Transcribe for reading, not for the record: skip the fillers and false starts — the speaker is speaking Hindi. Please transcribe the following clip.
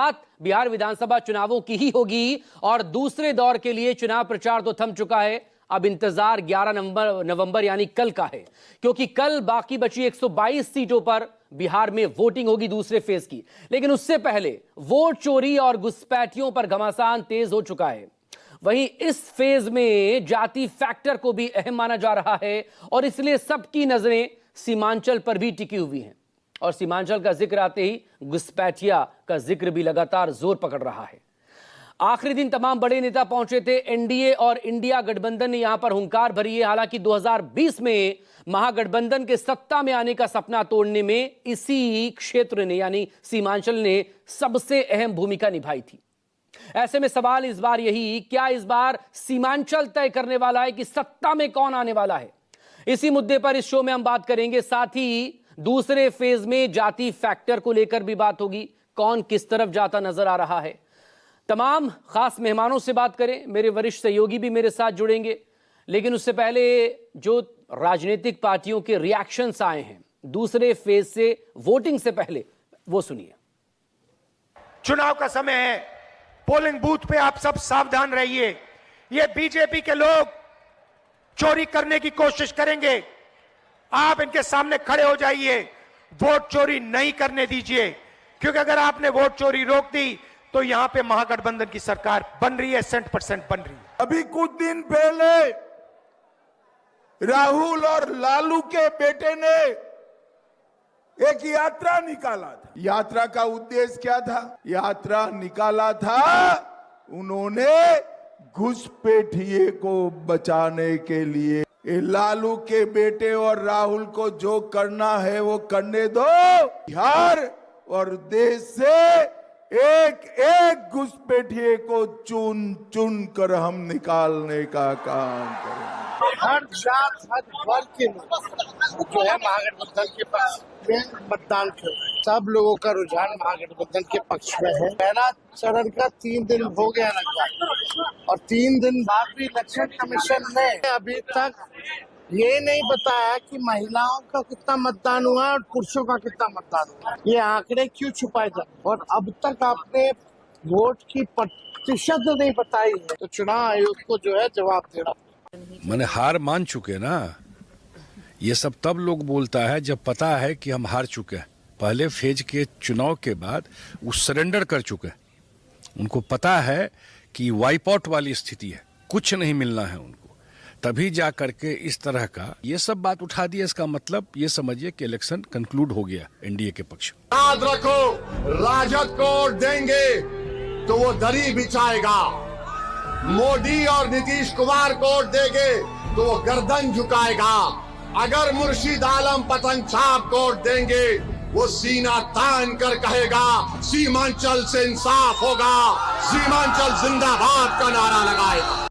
बात बिहार विधानसभा चुनावों की ही होगी और दूसरे दौर के लिए चुनाव प्रचार तो थम चुका है। अब इंतजार 11 नवंबर यानी कल का है, क्योंकि कल बाकी बची 122 सीटों पर बिहार में वोटिंग होगी दूसरे फेज की। लेकिन उससे पहले वोट चोरी और घुसपैठियों पर घमासान तेज हो चुका है। वहीं इस फेज में जाति फैक्टर को भी अहम माना जा रहा है और इसलिए सबकी नजरें सीमांचल पर भी टिकी हुई हैं। और सीमांचल का जिक्र आते ही घुसपैठिया का जिक्र भी लगातार जोर पकड़ रहा है। आखिरी दिन तमाम बड़े नेता पहुंचे थे। एनडीए और इंडिया गठबंधन ने यहां पर हुंकार भरी है। हालांकि 2020 में महागठबंधन के सत्ता में आने का सपना तोड़ने में इसी क्षेत्र ने यानी सीमांचल ने सबसे अहम भूमिका निभाई थी। ऐसे में सवाल इस बार यही, क्या इस बार सीमांचल तय करने वाला है कि सत्ता में कौन आने वाला है? इसी मुद्दे पर इस शो में हम बात करेंगे। साथ ही दूसरे फेज में जाति फैक्टर को लेकर भी बात होगी, कौन किस तरफ जाता नजर आ रहा है। तमाम खास मेहमानों से बात करें, मेरे वरिष्ठ सहयोगी भी मेरे साथ जुड़ेंगे। लेकिन उससे पहले जो राजनीतिक पार्टियों के रिएक्शंस आए हैं दूसरे फेज से वोटिंग से पहले, वो सुनिए। चुनाव का समय है, पोलिंग बूथ पे आप सब सावधान रहिए। ये बीजेपी के लोग चोरी करने की कोशिश करेंगे, आप इनके सामने खड़े हो जाइए। वोट चोरी नहीं करने दीजिए, क्योंकि अगर आपने वोट चोरी रोक दी तो यहां पे महागठबंधन की सरकार बन रही है, 100% बन रही है। अभी कुछ दिन पहले राहुल और लालू के बेटे ने एक यात्रा निकाला था। यात्रा का उद्देश्य क्या था? यात्रा निकाला था उन्होंने घुसपैठिए को बचाने के लिए। लालू के बेटे और राहुल को जो करना है वो करने दो। बिहार और देश से एक एक घुसपैठिए को चुन चुन कर हम निकालने का काम करेंगे। हर जात हर वर्ग के लोग जो है महागठबंधन के पक्ष में मतदान कर रहे हैं। सब लोगों का रुझान महागठबंधन के पक्ष में है। पहला चरण का 3 दिन हो गया लगभग, और 3 दिन बाद भी इलेक्शन कमीशन ने अभी तक ये नहीं बताया कि महिलाओं का कितना मतदान हुआ और पुरुषों का कितना मतदान हुआ। ये आंकड़े क्यों छुपाए जाए? और अब तक आपने वोट की प्रतिशत नहीं बताई है, तो चुनाव आयोग को जो है जवाब देना। मैंने हार मान चुके ना। ये सब तब लोग बोलता है जब पता है कि हम हार चुके हैं। पहले फेज के चुनाव के बाद वो सरेंडर कर चुके हैं। उनको पता है कि वाइप आउट वाली स्थिति है, कुछ नहीं मिलना है उनको। तभी जा करके इस तरह का ये सब बात उठा दिया। इसका मतलब ये समझिए कि इलेक्शन कंक्लूड हो गया एनडीए के पक्ष। याद रखो, राजद को वोट देंगे तो वो दरी बिछाएगा। मोदी और नीतीश कुमार को वोट देंगे तो वो गर्दन झुकाएगा। अगर मुर्शीद आलम पतंग छाप को वोट देंगे वो सीना तान कर कहेगा सीमांचल से इंसाफ होगा, सीमांचल जिंदाबाद का नारा लगाएगा।